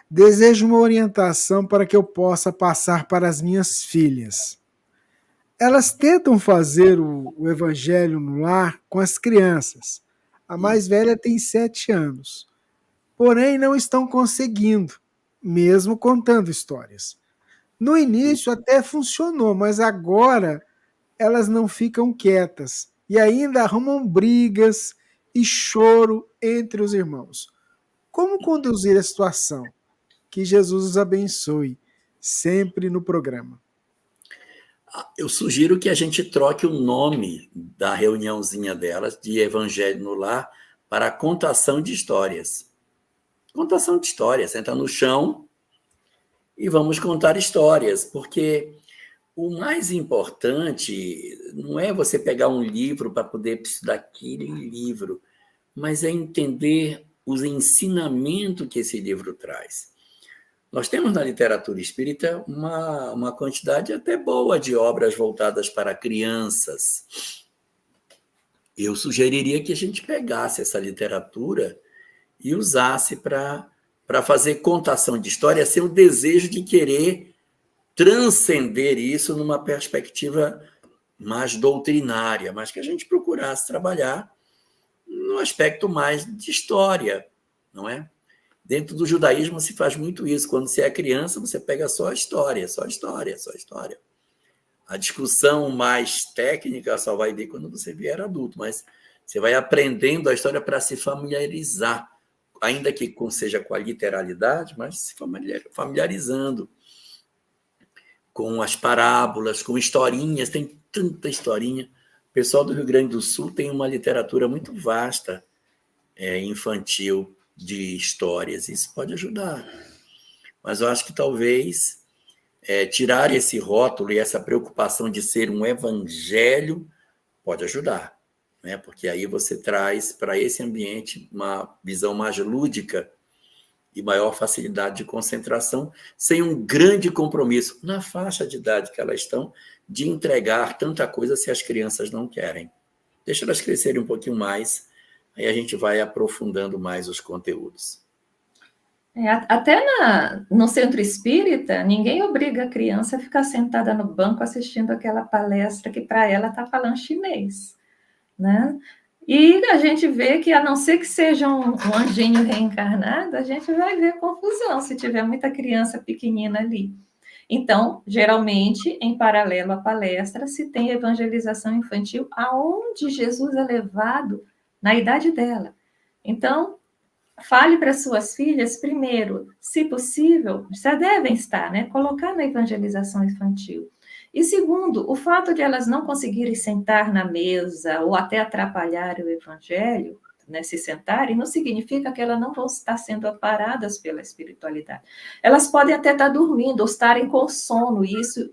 Desejo uma orientação para que eu possa passar para as minhas filhas. Elas tentam fazer o evangelho no lar com as crianças. A mais velha tem 7 anos. Porém, não estão conseguindo, mesmo contando histórias. No início até funcionou, mas agora elas não ficam quietas e ainda arrumam brigas e choro entre os irmãos. Como conduzir a situação? Que Jesus os abençoe sempre no programa. Eu sugiro que a gente troque o nome da reuniãozinha delas, de Evangelho no Lar, para contação de histórias. Contação de histórias. Senta no chão e vamos contar histórias, porque o mais importante não é você pegar um livro para poder estudar aquele livro, mas é entender os ensinamentos que esse livro traz. Nós temos na literatura espírita uma quantidade até boa de obras voltadas para crianças. Eu sugeriria que a gente pegasse essa literatura e usasse para fazer contação de história, sem o desejo de querer transcender isso numa perspectiva mais doutrinária, mas que a gente procurasse trabalhar no aspecto mais de história, não é? Dentro do judaísmo se faz muito isso. Quando você é criança, você pega só a história, só a história, só a história. A discussão mais técnica só vai vir quando você vier adulto, mas você vai aprendendo a história para se familiarizar, ainda que seja com a literalidade, mas se familiarizando com as parábolas, com historinhas, tem tanta historinha. O pessoal do Rio Grande do Sul tem uma literatura muito vasta, infantil, de histórias. Isso pode ajudar. Mas eu acho que talvez tirar esse rótulo e essa preocupação de ser um evangelho pode ajudar, né? Porque aí você traz para esse ambiente uma visão mais lúdica e maior facilidade de concentração, sem um grande compromisso na faixa de idade que elas estão, de entregar tanta coisa se as crianças não querem. Deixa elas crescerem um pouquinho mais, aí a gente vai aprofundando mais os conteúdos. Até no centro espírita, ninguém obriga a criança a ficar sentada no banco assistindo aquela palestra que para ela está falando chinês, né? E a gente vê que, a não ser que seja um anjinho reencarnado, a gente vai ver confusão se tiver muita criança pequenina ali. Então, geralmente, em paralelo à palestra, se tem evangelização infantil, aonde Jesus é levado na idade dela. Então, fale para suas filhas, primeiro, se possível, já devem estar, né? Colocar na evangelização infantil. E segundo, o fato de elas não conseguirem sentar na mesa ou até atrapalhar o evangelho, né, se sentarem, não significa que elas não vão estar sendo amparadas pela espiritualidade. Elas podem até estar dormindo ou estarem com sono, e isso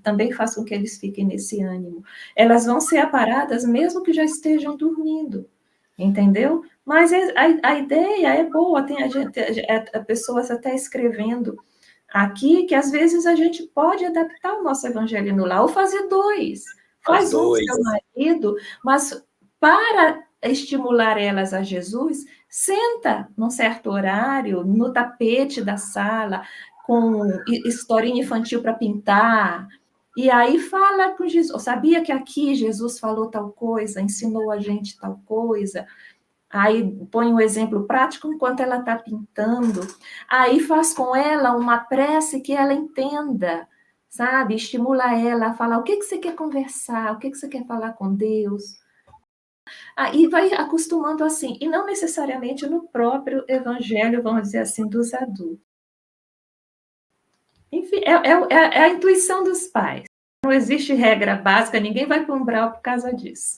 também faz com que eles fiquem nesse ânimo. Elas vão ser amparadas mesmo que já estejam dormindo, entendeu? Mas a ideia é boa, tem a pessoas até escrevendo aqui que às vezes a gente pode adaptar o nosso evangelho no lar, ou fazer dois. Faz um com seu marido, mas para estimular elas a Jesus, senta num certo horário, no tapete da sala, com historinha infantil para pintar, e aí fala com Jesus. Sabia que aqui Jesus falou tal coisa, ensinou a gente tal coisa? Aí põe um exemplo prático enquanto ela está pintando. Aí faz com ela uma prece que ela entenda, sabe? Estimula ela a falar o que você quer conversar, o que você quer falar com Deus. Aí vai acostumando assim, e não necessariamente no próprio evangelho, vamos dizer assim, dos adultos. Enfim, é a intuição dos pais. Não existe regra básica, ninguém vai para o umbral por causa disso.